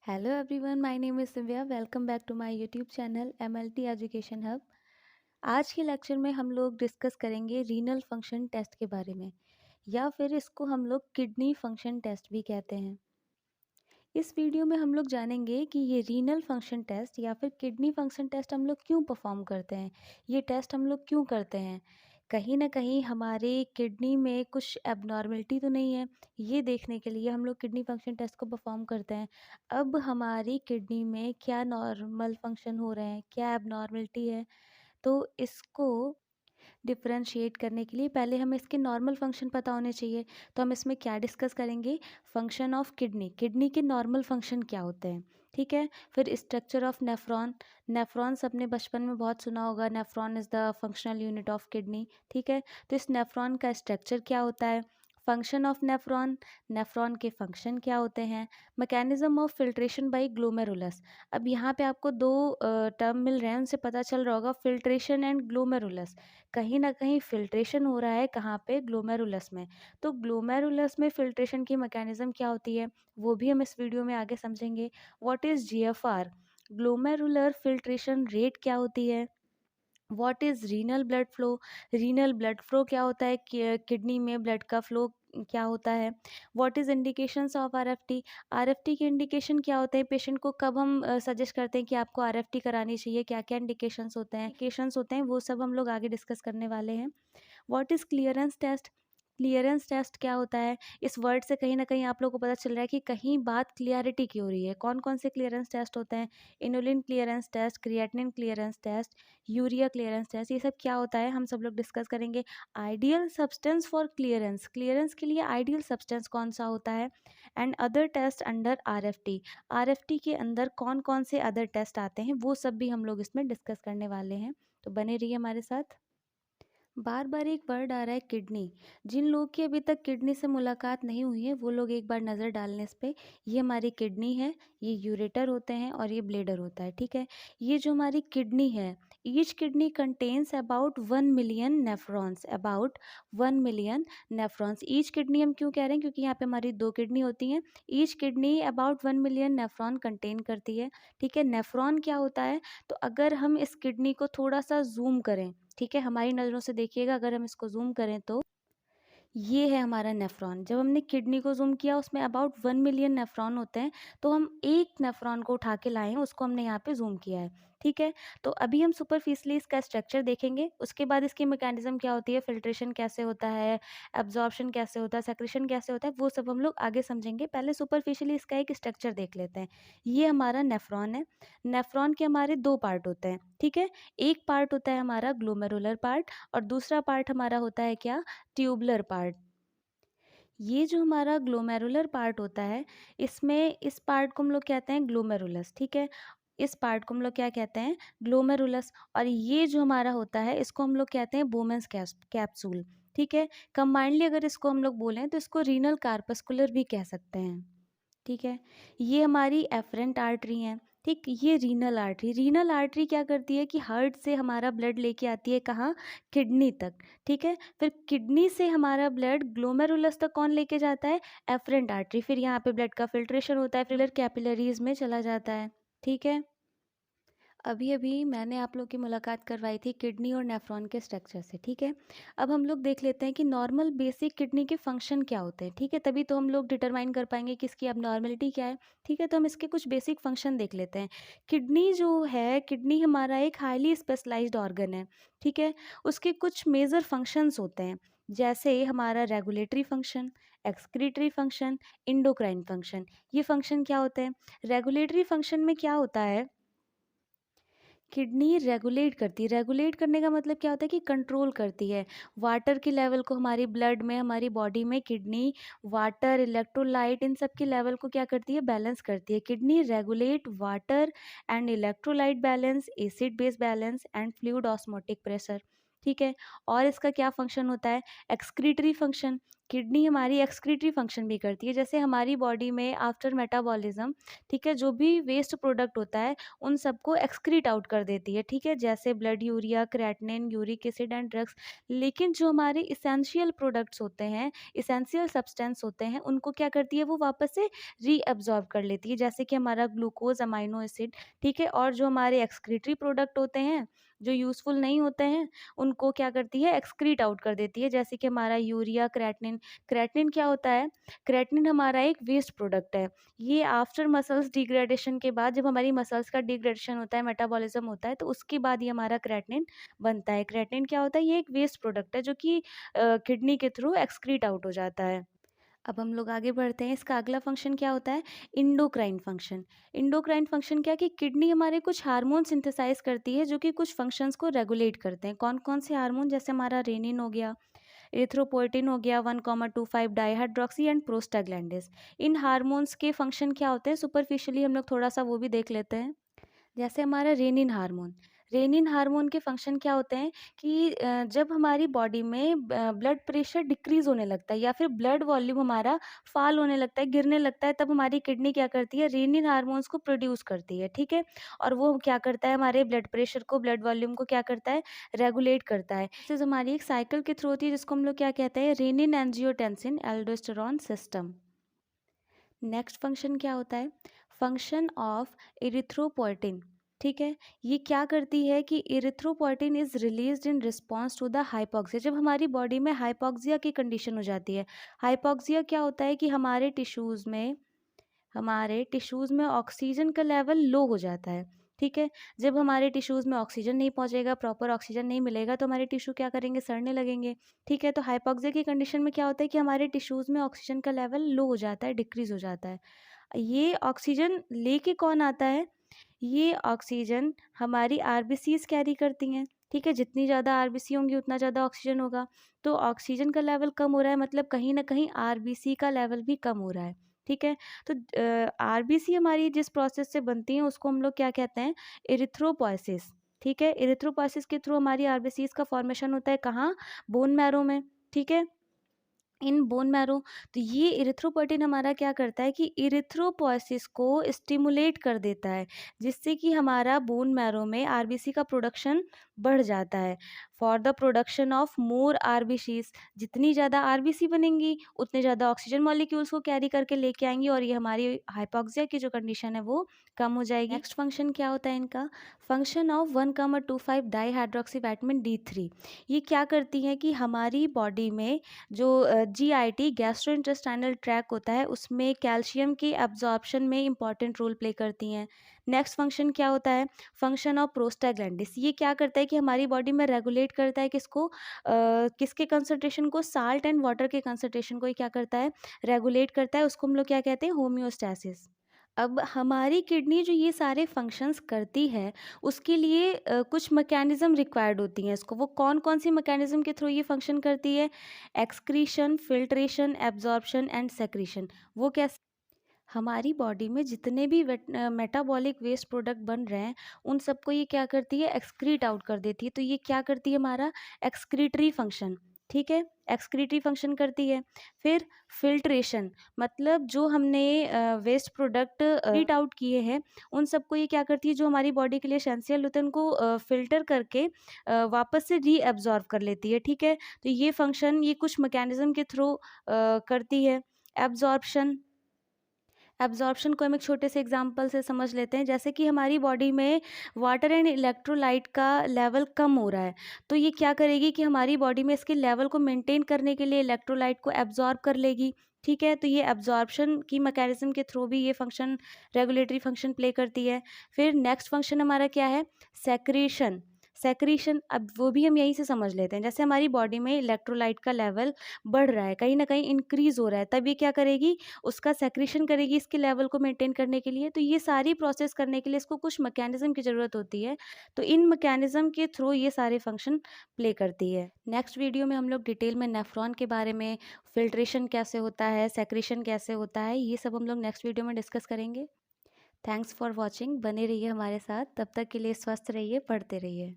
Hello everyone, my name is Divya. Welcome back to my YouTube channel MLT Education Hub. आज के lecture में हम लोग discuss करेंगे रीनल फंक्शन टेस्ट के बारे में, या फिर इसको हम लोग किडनी फंक्शन टेस्ट भी कहते हैं। इस वीडियो में हम लोग जानेंगे कि ये रीनल फंक्शन टेस्ट या फिर किडनी फंक्शन टेस्ट हम लोग क्यों परफॉर्म करते हैं, ये टेस्ट हम लोग क्यों करते हैं। कहीं ना कहीं हमारे किडनी में कुछ एबनॉर्मलिटी तो नहीं है, ये देखने के लिए हम लोग किडनी फंक्शन टेस्ट को परफॉर्म करते हैं। अब हमारी किडनी में क्या नॉर्मल फंक्शन हो रहे हैं, क्या एबनॉर्मलिटी है, तो इसको डिफरेंशिएट करने के लिए पहले हमें इसके नॉर्मल फंक्शन पता होने चाहिए। तो हम इसमें क्या डिस्कस करेंगे, फंक्शन ऑफ किडनी, किडनी के नॉर्मल फंक्शन क्या होते हैं, ठीक है। फिर स्ट्रक्चर ऑफ नेफ्रॉन, नेफ्रॉन्स अपने बचपन में बहुत सुना होगा, nephron is the functional unit of kidney, ठीक है। तो इस नेफ्रॉन का स्ट्रक्चर क्या होता है, फंक्शन ऑफ नेफ्रॉन, नेफ्रॉन के फंक्शन क्या होते हैं, mechanism of filtration by glomerulus. अब यहाँ पे आपको दो टर्म मिल रहे हैं, उनसे पता चल रहा होगा फिल्ट्रेशन एंड ग्लोमेरुलस। कहीं ना कहीं फिल्ट्रेशन हो रहा है, कहाँ पे, ग्लोमेरुलस में। तो ग्लोमेरुलस में फिल्ट्रेशन की मैकेनिज्म क्या होती है, वो भी हम इस वीडियो में आगे समझेंगे। What is GFR, glomerular filtration rate क्या होती है। What is renal blood flow, renal blood flow क्या होता है, किडनी में ब्लड का फ्लो क्या होता है। What is indications of RFT, RFT के इंडिकेशन क्या होते हैं, पेशेंट को कब हम सजेस्ट करते हैं कि आपको आरएफटी करानी चाहिए, क्या क्या इंडिकेशंस होते हैं वो सब हम लोग आगे डिस्कस करने वाले हैं। What is clearance test, clearance test क्या होता है। इस वर्ड से कहीं ना कहीं आप लोगों को पता चल रहा है कि कहीं बात क्लियरिटी की हो रही है। कौन कौन से क्लियरेंस टेस्ट होते हैं, inulin clearance test, creatinine clearance test, urea clearance test, ये सब क्या होता है हम सब लोग डिस्कस करेंगे। Ideal substance for clearance, clearance के लिए आइडियल सब्सटेंस कौन सा होता है। And other test under RFT, RFT के अंदर कौन कौन से अदर टेस्ट आते हैं, वो सब भी हम लोग इसमें डिस्कस करने वाले हैं। तो बने रहिए हमारे साथ। बार बार एक वर्ड आ रहा है किडनी, जिन लोगों की अभी तक किडनी से मुलाकात नहीं हुई है वो लोग एक बार नज़र डालने इस पे। ये हमारी किडनी है, ये यूरेटर होते हैं और ये ब्लेडर होता है, ठीक है। ये जो हमारी किडनी है, each kidney contains about 1 million nephrons, about 1 million nephrons. Each kidney हम क्यों कह रहे हैं, क्योंकि यहाँ पे हमारी दो किडनी होती हैं। Each kidney about 1 million nephron contain करती है, ठीक है। नेफ्रॉन क्या होता है, तो अगर हम इस किडनी को थोड़ा सा जूम करें, ठीक है, हमारी नज़रों से देखिएगा, अगर हम इसको जूम करें तो ये है हमारा नेफ्रॉन। जब हमने किडनी को जूम किया, उसमें अबाउट 1 मिलियन नेफ्रॉन होते हैं। तो हम एक नेफ्रॉन को उठा के लाए हैं, उसको हमने यहाँ पे जूम किया है, ठीक है। तो अभी हम सुपरफिशियली इसका स्ट्रक्चर देखेंगे, उसके बाद इसकी मैकेनिज्म क्या होती है, फिल्ट्रेशन कैसे होता है, एब्जॉर्प्शन कैसे होता है, सेक्रेशन कैसे होता है, वो सब हम लोग आगे समझेंगे। पहले सुपरफिशियली इसका एक स्ट्रक्चर देख लेते हैं। ये हमारा नेफ्रॉन है। नेफ्रॉन के हमारे दो पार्ट होते हैं, ठीक है। एक पार्ट होता है हमारा ग्लोमेरुलर पार्ट, और दूसरा पार्ट हमारा होता है क्या, ट्यूबुलर पार्ट। ये जो हमारा ग्लोमेरुलर पार्ट होता है, इसमें इस पार्ट को हम लोग कहते हैं ग्लोमेरुलस, ठीक है। इस पार्ट को हम लोग क्या कहते हैं, ग्लोमेरुलस। और ये जो हमारा होता है, इसको हम लोग कहते हैं बोमेंस कैप्सूल, ठीक है। कंबाइंडली अगर इसको हम लोग बोलें तो इसको रीनल कार्पस्कुलर भी कह सकते हैं, ठीक है। ये हमारी एफरेंट आर्टरी हैं, ठीक। ये रीनल आर्टरी, रीनल आर्टरी क्या करती है कि हार्ट से हमारा ब्लड लेके आती है कहाँ, किडनी तक, ठीक है। फिर किडनी से हमारा ब्लड ग्लोमेरुलस तक कौन लेके जाता है, एफरेंट आर्टरी। फिर यहाँ पे ब्लड का फिल्ट्रेशन होता है, फिर कैपिलरीज में चला जाता है, ठीक है। अभी अभी मैंने आप लोग की मुलाकात करवाई थी किडनी और नेफ्रॉन के स्ट्रक्चर से, ठीक है। अब हम लोग देख लेते हैं कि नॉर्मल बेसिक किडनी के फंक्शन क्या होते हैं, ठीक है। तभी तो हम लोग डिटरमाइन कर पाएंगे कि इसकी abnormality क्या है, ठीक है। तो हम इसके कुछ बेसिक फंक्शन देख लेते हैं। किडनी जो है, किडनी हमारा एक हाईली स्पेशलाइज्ड ऑर्गन है, ठीक है। उसके कुछ मेजर फंक्शंस होते हैं, जैसे हमारा regulatory function, excretory function, endocrine function. ये फंक्शन क्या होते हैं, रेगुलेटरी फंक्शन में क्या होता है, किडनी रेगुलेट करती है। रेगुलेट करने का मतलब क्या होता है कि कंट्रोल करती है। वाटर के लेवल को हमारी ब्लड में, हमारी बॉडी में किडनी वाटर, इलेक्ट्रोलाइट, इन सब के लेवल को क्या करती है, बैलेंस करती है। Kidney regulate water and electrolyte balance, acid base balance and fluid osmotic pressure, ठीक है। और इसका क्या फंक्शन होता है, एक्सक्रीटरी फंक्शन। किडनी हमारी एक्सक्रीटरी फंक्शन भी करती है। जैसे हमारी बॉडी में आफ्टर मेटाबॉलिज्म, ठीक है, जो भी वेस्ट प्रोडक्ट होता है उन सबको एक्सक्रीट आउट कर देती है, ठीक है, जैसे blood urea, creatinine, uric acid and drugs. लेकिन जो हमारे इसेंशियल प्रोडक्ट्स होते हैं, इसेंशियल सब्सटेंस होते हैं, उनको क्या करती है, वो वापस से रीअब्जॉर्ब कर लेती है, जैसे कि हमारा ग्लूकोज, अमाइनो एसिड, ठीक है। और जो हमारे एक्सक्रीटरी प्रोडक्ट होते हैं, जो यूज़फुल नहीं होते हैं, उनको क्या करती है, एक्सक्रीट आउट कर देती है, जैसे कि हमारा यूरिया, क्रेटिनिन। क्रेटिनिन क्या होता है? क्रेटिनिन हमारा एक वेस्ट प्रोडक्ट है। ये आफ्टर मसल्स डिग्रेडेशन के बाद, जब हमारी मसल्स का डिग्रेडेशन होता है, मेटाबॉलिज्म होता है, तो उसके बाद ये हमारा क्रेटिनिन बनता है। क्रेटिनिन क्या होता है? ये एक वेस्ट प्रोडक्ट है जो कि किडनी के थ्रू एक्सक्रीट आउट हो जाता है। अब हम लोग आगे बढ़ते हैं। इसका अगला फंक्शन क्या होता है? Endocrine function. इंडोक्राइन फंक्शन क्या, कि किडनी हमारे कुछ हार्मोन सिंथेसाइज करती है जो कि कुछ फंक्शंस को रेगुलेट करते हैं। कौन कौन से हार्मोन? जैसे हमारा रेनिन हो गया, एरिथ्रोपोइटिन हो गया, 1,25 डाइहाइड्रोक्सी एंड प्रोस्टाग्लैंडिस। इन हार्मोन्स के फंक्शन क्या होते हैं, सुपरफिशियली हम लोग थोड़ा सा वो भी देख लेते हैं। जैसे हमारा रेनिन हार्मोन के फंक्शन क्या होते हैं, कि जब हमारी बॉडी में ब्लड प्रेशर डिक्रीज होने लगता है या फिर ब्लड वॉल्यूम हमारा फॉल होने लगता है, गिरने लगता है, तब हमारी किडनी क्या करती है, रेनिन हार्मोन्स को प्रोड्यूस करती है, ठीक है। और वो क्या करता है, हमारे ब्लड प्रेशर को, ब्लड वॉल्यूम को क्या करता है, रेगुलेट करता है। इस हमारी एक साइकिल के थ्रू होती है, जिसको हम लोग क्या कहते हैं, renin angiotensin aldosterone system. Next function क्या होता है? फंक्शन ऑफ इरिथ्रोपोइटिन, ठीक है। ये क्या करती है कि erythropoietin is released in response to the hypoxia. जब हमारी बॉडी में हाइपोक्सिया की कंडीशन हो जाती है, हाइपोक्सिया क्या होता है, कि हमारे टिश्यूज़ में ऑक्सीजन का लेवल लो हो जाता है, ठीक है। जब हमारे टिश्यूज़ में ऑक्सीजन नहीं पहुंचेगा, प्रॉपर ऑक्सीजन नहीं मिलेगा, तो हमारे टिश्यू क्या करेंगे, सड़ने लगेंगे, ठीक है। तो हाइपोक्सिया की कंडीशन में क्या होता है, कि हमारे टिश्यूज़ में ऑक्सीजन का लेवल लो हो जाता है, डिक्रीज हो जाता है। ये ऑक्सीजन लेके कौन आता है? ये ऑक्सीजन हमारी आरबीसीज कैरी करती हैं, ठीक है। जितनी ज़्यादा आरबीसी होंगी उतना ज़्यादा ऑक्सीजन होगा। तो ऑक्सीजन का लेवल कम हो रहा है, मतलब कहीं ना कहीं आरबीसी का लेवल भी कम हो रहा है, ठीक है। तो आरबीसी हमारी जिस प्रोसेस से बनती है उसको हम लोग क्या कहते हैं, इरिथ्रोपोइसिस, ठीक है। इरिथ्रोपोइसिस के थ्रू हमारी आरबीसीज का फॉर्मेशन होता है, कहाँ? बोन मैरो में, ठीक है, इन बोन मैरो। तो ये इरिथ्रोपोइटिन हमारा क्या करता है, कि इरिथ्रोपोइसिस को स्टिमुलेट कर देता है, जिससे कि हमारा बोन मैरो में आरबीसी का प्रोडक्शन बढ़ जाता है, for the production of more RBCs. जितनी ज़्यादा आरबीसी बनेंगी उतने ज़्यादा ऑक्सीजन मॉलिक्यूल्स को कैरी करके लेके आएंगी, और ये हमारी हाइपोक्सिया की जो कंडीशन है वो कम हो जाएगी। नेक्स्ट फंक्शन क्या होता है इनका? Function of 1,25 dihydroxy vitamin D3। ये क्या करती हैं, कि हमारी बॉडी में जो जीआईटी, गैस्ट्रोइंटेस्टाइनल ट्रैक होता है, उसमें कैल्शियम के एब्जॉर्प्शन में इंपॉर्टेंट रोल प्ले करती हैं। नेक्स्ट फंक्शन क्या होता है? Function of prostaglandins. ये क्या करता है, कि हमारी बॉडी में रेगुलेट करता है, किसको? किसके कंसंट्रेशन को? साल्ट एंड वाटर के कंसंट्रेशन को ये क्या करता है, रेगुलेट करता है। उसको हम लोग क्या कहते हैं, होम्योस्टैसिस। अब हमारी किडनी जो ये सारे फंक्शंस करती है, उसके लिए कुछ मैकेनिज्म रिक्वायर्ड होती हैं इसको। वो कौन कौन सी मैकेनिज्म के थ्रू ये फंक्शन करती है? Excretion, filtration, absorption and secretion. वो कैसे? हमारी बॉडी में जितने भी मेटाबॉलिक वेस्ट प्रोडक्ट बन रहे हैं, उन सबको ये क्या करती है, एक्सक्रीट आउट कर देती है। तो ये क्या करती है, हमारा एक्सक्रीटरी फंक्शन, ठीक है, एक्सक्रीटरी फंक्शन करती है। फिर फिल्ट्रेशन, मतलब जो हमने वेस्ट प्रोडक्ट एक्सक्रीट आउट किए हैं, उन सबको ये क्या करती है, जो हमारी बॉडी के लिए एसेंशियल होते हैं उनको फिल्टर करके वापस से रीअब्जॉर्ब कर लेती है, ठीक है। तो ये फंक्शन ये कुछ मैकेनिज्म के थ्रू करती है। एब्जॉर्प्शन, एब्जॉर्प्शन को हम एक छोटे से एग्जांपल से समझ लेते हैं। जैसे कि हमारी बॉडी में वाटर एंड इलेक्ट्रोलाइट का लेवल कम हो रहा है, तो ये क्या करेगी, कि हमारी बॉडी में इसके लेवल को मेंटेन करने के लिए इलेक्ट्रोलाइट को एब्जॉर्ब कर लेगी, ठीक है। तो ये एब्जॉर्प्शन की मैकेनिज्म के थ्रू भी ये फंक्शन, रेगुलेटरी फंक्शन प्ले करती है। फिर नेक्स्ट फंक्शन हमारा क्या है? सेक्रेशन। सेक्रीशन, अब वो भी हम यहीं से समझ लेते हैं। जैसे हमारी बॉडी में इलेक्ट्रोलाइट का लेवल बढ़ रहा है, कहीं ना कहीं इंक्रीज हो रहा है, तब ये क्या करेगी, उसका सेक्रीशन करेगी इसके लेवल को मेंटेन करने के लिए। तो ये सारी प्रोसेस करने के लिए इसको कुछ मैकेनिज्म की ज़रूरत होती है। तो इन मैकेनिज्म के थ्रू ये सारे फंक्शन प्ले करती है। नेक्स्ट वीडियो में हम लोग डिटेल में नेफ्रॉन के बारे में, फिल्ट्रेशन कैसे होता है, सेक्रीशन कैसे होता है, ये सब हम लोग नेक्स्ट वीडियो में डिस्कस करेंगे। Thanks for watching. बने रहिए हमारे साथ, तब तक के लिए स्वस्थ रहिए, पढ़ते रहिए।